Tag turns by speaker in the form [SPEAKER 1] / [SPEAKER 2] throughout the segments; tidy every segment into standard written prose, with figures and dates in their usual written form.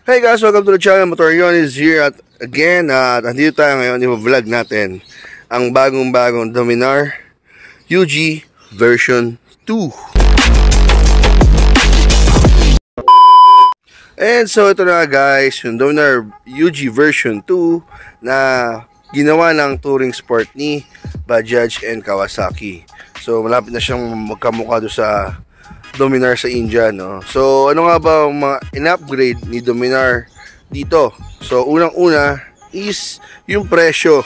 [SPEAKER 1] Hey guys, welcome to the channel. Motorion is here at again. Nandito tayo ngayon, i-vlog natin ang bagong Dominar UG version 2. And so ito na guys, yung Dominar UG version 2 na ginawa ng touring sport ni Bajaj and Kawasaki. So malapit na siyang magkamukha doon sa Dominar sa India, no? So ano nga ba ang mga in-upgrade ni Dominar dito? So unang-una is yung presyo.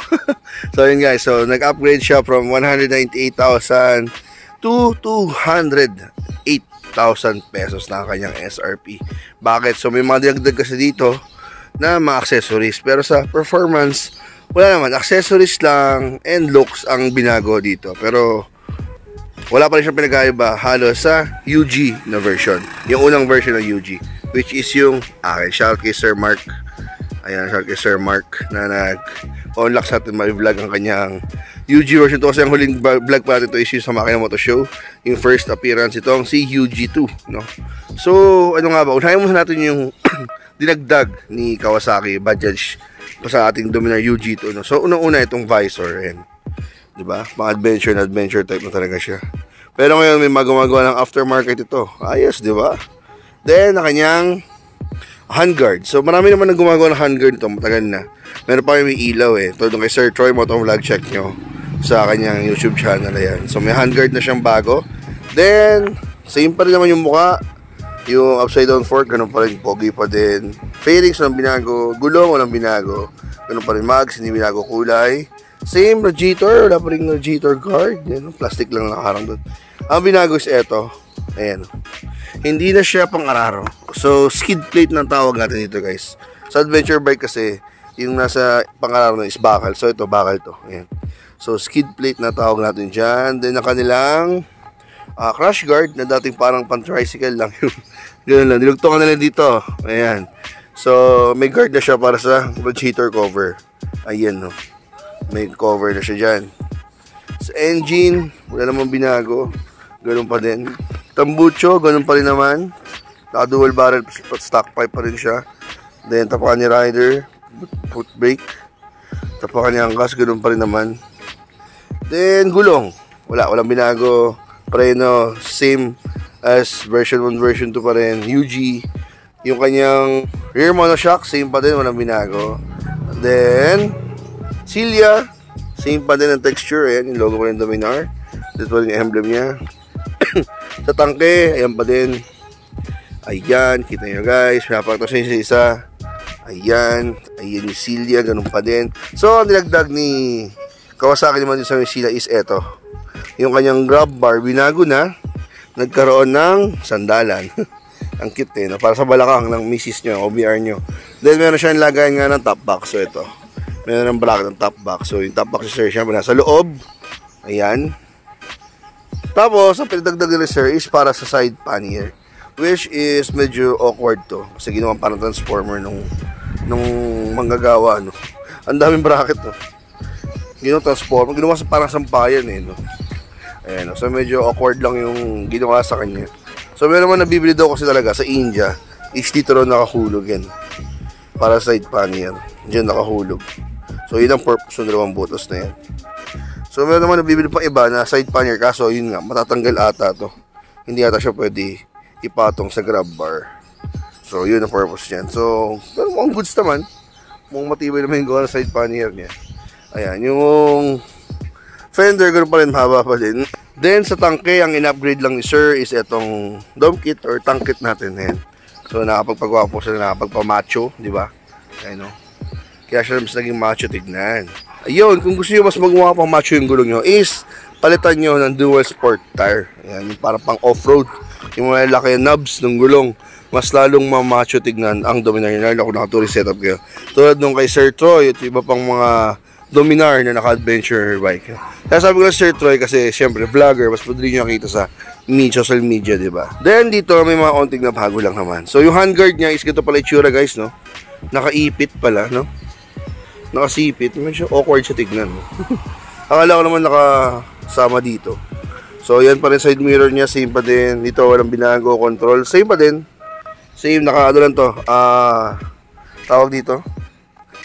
[SPEAKER 1] So yun guys, so nag-upgrade siya from 198,000 to 208,000 pesos na kanyang SRP. Bakit? So may mga dinagdag kasi dito na mga accessories, pero sa performance wala naman, accessories lang and looks ang binago dito. Pero wala pa rin siyang pinagkaiba halos sa UG na version. Yung unang version ng UG, which is yung akin. Shoutout kay Sir Mark. Ayan, shoutout kay Sir Mark na nag-unlock sa atin ma-vlog ang kanyang UG version 2. Kasi ang huling vlog pa natin ito is yung sa Makina Moto Show. Yung first appearance itong si UG2, no? So, ano nga ba? Unahin muna natin yung dinagdag ni Kawasaki Bajaj sa ating Dominar UG2, no? So, unang-una itong visor. Ayan. Diba? Pang-adventure type na talaga siya. Pero ngayon may magagawa ng aftermarket ito. Ayos, diba? Then, na kanyang handguard. So, marami naman nang gumagawa ng handguard ito. Matagal na. Meron pa may ilaw eh. Ito doon kay Sir Troy Moto Vlog, check nyo sa kanyang YouTube channel. Ayan. So, may handguard na siyang bago. Then, same pa rin naman yung mukha. Yung upside down fork, ganun pa rin. Pogi pa din. Fairings, walang binago. Gulong, walang binago. Ganun pa rin mags, hindi binago kulay. Same radiator, wala pa rin radiator guard. Yan, plastic lang nakaharang doon. Ang binago is eto. Ayan. Hindi na siya pang araro. So, skid plate ng tawag natin dito guys. Sa adventure bike kasi, yung nasa pang araro na is bakal. So, ito, bakal to. Ayan. So, skid plate na tawag natin dyan. Then, ang kanilang crash guard na dating parang pan-tricycle lang. Ganun lang. Dilugtungan na lang dito. Ayan. So, may guard na siya para sa radiator cover. Ayan, no. May cover na siya dyan. Sa engine, wala namang binago. Ganun pa din. Tambucho, ganun pa rin naman. Naka dual barrel, stock pipe pa rin siya. Then, tapakan ni rider, foot brake. Tapakan ni angkas, ganun pa rin naman. Then, gulong. Walang binago. Preno, same as version 1, version 2 pa rin. UG. Yung kanyang rear monoshock, same pa din, walang binago. Then, Silya, same pa din ang texture. Ayan, yung logo pa rin Dominar. Dito pa rin yung emblem niya. Sa tangke, ayan pa din. Ayan, kita nyo guys. Pinapakita sa isa. Ayan, ayan yung Silya, ganun pa din. So, ang nilagdag ni Kawasaki naman din sa yung Silya is eto. Yung kanyang grab bar, binago na. Nagkaroon ng sandalan. Ang cute eh, no? Para sa balakang ng misis nyo, OBR nyo. Then, meron siya nilagayan nga ng top box. So, ito. Meron ng bracket ng top box. So, yung top box sir, syempre nasa loob. Ayan. Tapos, ang pinagdagdag nila sir is para sa side pannier. Which is medyo awkward to. Kasi ginawa parang transformer nung manggagawa, no. Ang daming bracket, no. Ginawa transformer. Ginawa parang sampayan, eh, no. Ayan, no. So, medyo awkward lang yung ginawa sa kanya. So, meron naman nabibili daw kasi talaga sa India. Is dito ron nakahulog yan. Para side pannier. Diyan nakahulog. So, yun ang purpose ng dalawang butos na yan. So, meron naman nabibili pang iba na side pannier. Kaso, yun nga, matatanggal ata to. Hindi ata siya pwede ipatong sa grab bar. So, yun ang purpose niyan. So, pero mukhang goods naman. Mukhang matibay naman yung gawa ng side pannier niya. Ayan, yung fender, ganoon pa rin, mahaba pa din. Then, sa tangke, ang in-upgrade lang ni sir is itong dome kit or tank kit natin. Ayan. So, nakapagpagwapo sila, nakapagpamacho, di ba? Ayan, no? Kaya siya mas naging macho tignan. Ayun, kung gusto nyo mas magawa pang macho yung gulong nyo, is palitan nyo ng dual sport tire. Ayan, yung parang pang off-road. Yung mga laki knobs ng gulong, mas lalong mamacho tignan ang Dominar. Lalo kung nakaturi setup kayo. Tulad nung kay Sir Troy, at iba pang mga Dominar na naka-adventure bike. Kaya sabi ko na Sir Troy kasi syempre vlogger, mas madali nyo nakita sa social media, diba? Then dito may mga onting na bago lang naman. So yung handguard niya is ganito pala itsura guys, no? Nakaipit pala, no? Nakasipit, medyo awkward siya tignan. Akala ko naman nakasama dito. So yan pa rin side mirror niya, same pa din. Dito walang binago, control, same pa din. Same, naka ano lang to. Tawag dito.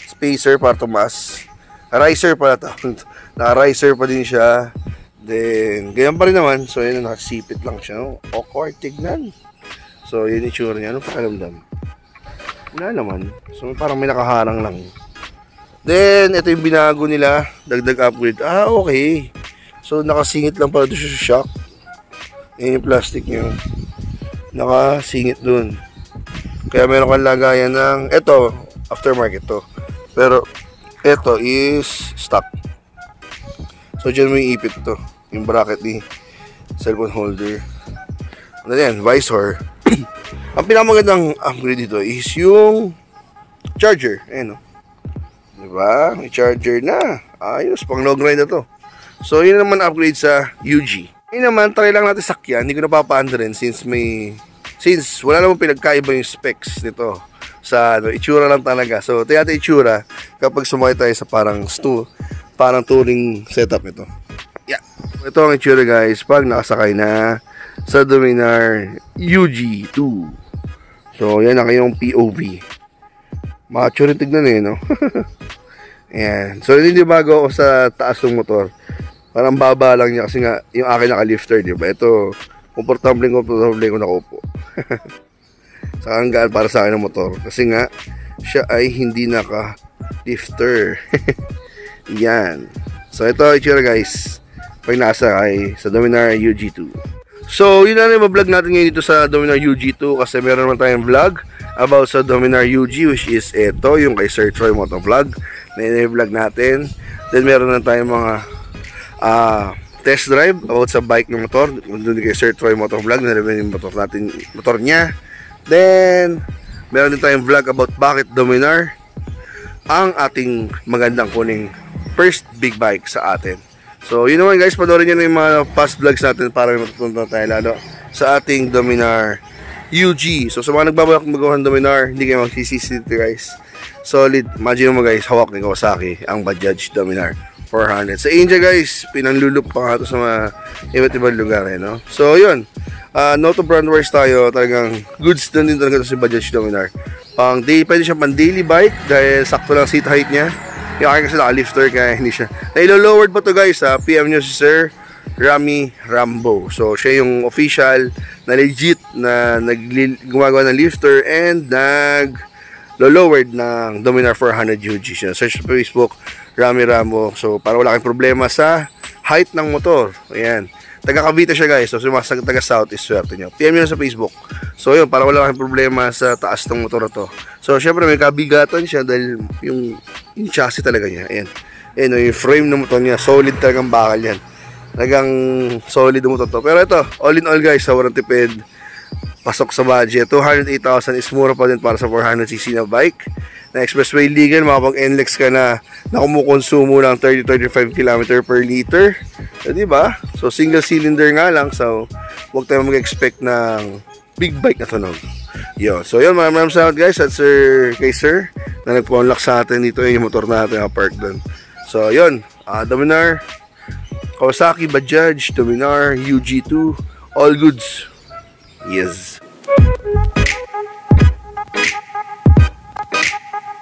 [SPEAKER 1] Spacer para tumaas. Riser pala tawag. Naka-riser pa din siya. Then, ganyan pa rin naman. So, yun, nakasipit lang siya. No? Awkward, tignan. So, yun yung itsura niya. Anong pakiramdam? Wala naman. So, parang may nakaharang lang. Then, ito yung binago nila. Dagdag upgrade. Okay. So, nakasingit lang pala doon siya sa shock. Yan yung plastic niya. Nakasingit doon. Kaya meron kang lagayan ng... Ito, aftermarket to. Pero, ito is stock. So, dyan mo yung ipit to. Yung bracket ni cellphone holder. Ano yan? Visor. Ang pinakamagandang upgrade dito is yung charger. Ayan o. Diba? May charger na. Ayos. Pang long ride na to. So, yun naman upgrade sa UG. Yun naman, try lang natin sakyan. Hindi ko napapaanda rin since wala namang pinagkaiba yung specs nito. Sa itsura lang talaga. So, tayo natin itsura kapag sumakay tayo sa parang touring setup ito. Yeah. Ito ang itsura guys pag nakasakay na sa Dominar UG2. So, yan ang kayong POV. Macho rin tignan eh, no? Ayan. So, hindi bago ako sa taas ng motor. Parang baba lang niya kasi nga yung akin naka-lifter, di ba? Ito, komportable ko nakaupo. Saka ang gaan para sa akin ng motor. Kasi nga, siya ay hindi naka-lifter. Yan. So, ito itsura guys. Pag nakasakay sa Dominar UG2. So, yun na yung vlog natin ngayon dito sa Dominar UG2. Kasi meron naman tayong vlog about sa Dominar UG, which is ito, yung kay Sir Troy Motovlog. Na i-vlog natin. Then, meron na tayong mga test drive about sa bike ng motor. Doon kay Sir Troy Motovlog. Na-review yung motor niya. Then, meron din tayong vlog about bakit Dominar ang ating magandang kuning first big bike sa atin. So, yun naman guys, panoorin nyo na yung mga past vlogs natin para may matutunan tayo lalo sa ating Dominar UG. So, sa mga nagbabalak magawa ng Dominar, hindi kayo magsisisi dito guys. Solid. Imagine mo guys, hawak ni Kawasaki ang Bajaj Dominar 400. Sa India guys, pinanlulup pa nga ito sa mga iba't ibang lugar eh, no? So, yun. No to brand wars tayo. Talagang goods din talaga ito si Bajaj Dominar. Pwede siya pang daily bike dahil sakto lang seat height niya. Yung akin kasi naka-lifter kaya hindi siya. Nailo-lowered pa to guys ha. PM nyo si Sir Rami Rambo. So siya yung official na legit na gumagawa ng lifter and nag-lowered ng Dominar 400 UG siya. Search sa Facebook, Rami Rambo. So para wala kayong problema sa height ng motor. Ayan. Taga Cavite siya guys. So sumasag taga South is swerte nyo. PM nyo na sa Facebook. So yun, para wala kayong problema sa taas ng motor na to. So syempre may kabigatan siya dahil yung chassis talaga niya. Ayan. Ayan, yung frame ng motor niya. Solid talagang bakal yan. Talagang solid ang motor to. Pero ito, all in all guys, sa warranty tipid, pasok sa budget. 208,000 is mura pa din para sa 400cc na bike. Na expressway legal, makapag-NLEX ka na kumukonsumo ng 30-35 km per liter. So, diba? So, single cylinder nga lang. So, huwag tayo mag-expect ng big bike na tunog. Yun. So, yun. Maraming salamat guys at kay Sir na nagpo-unlock sa atin dito yung motor natin na park doon. So, yun. Dominar, Kawasaki, Bajaj, Dominar, UG2, all goods. Yes.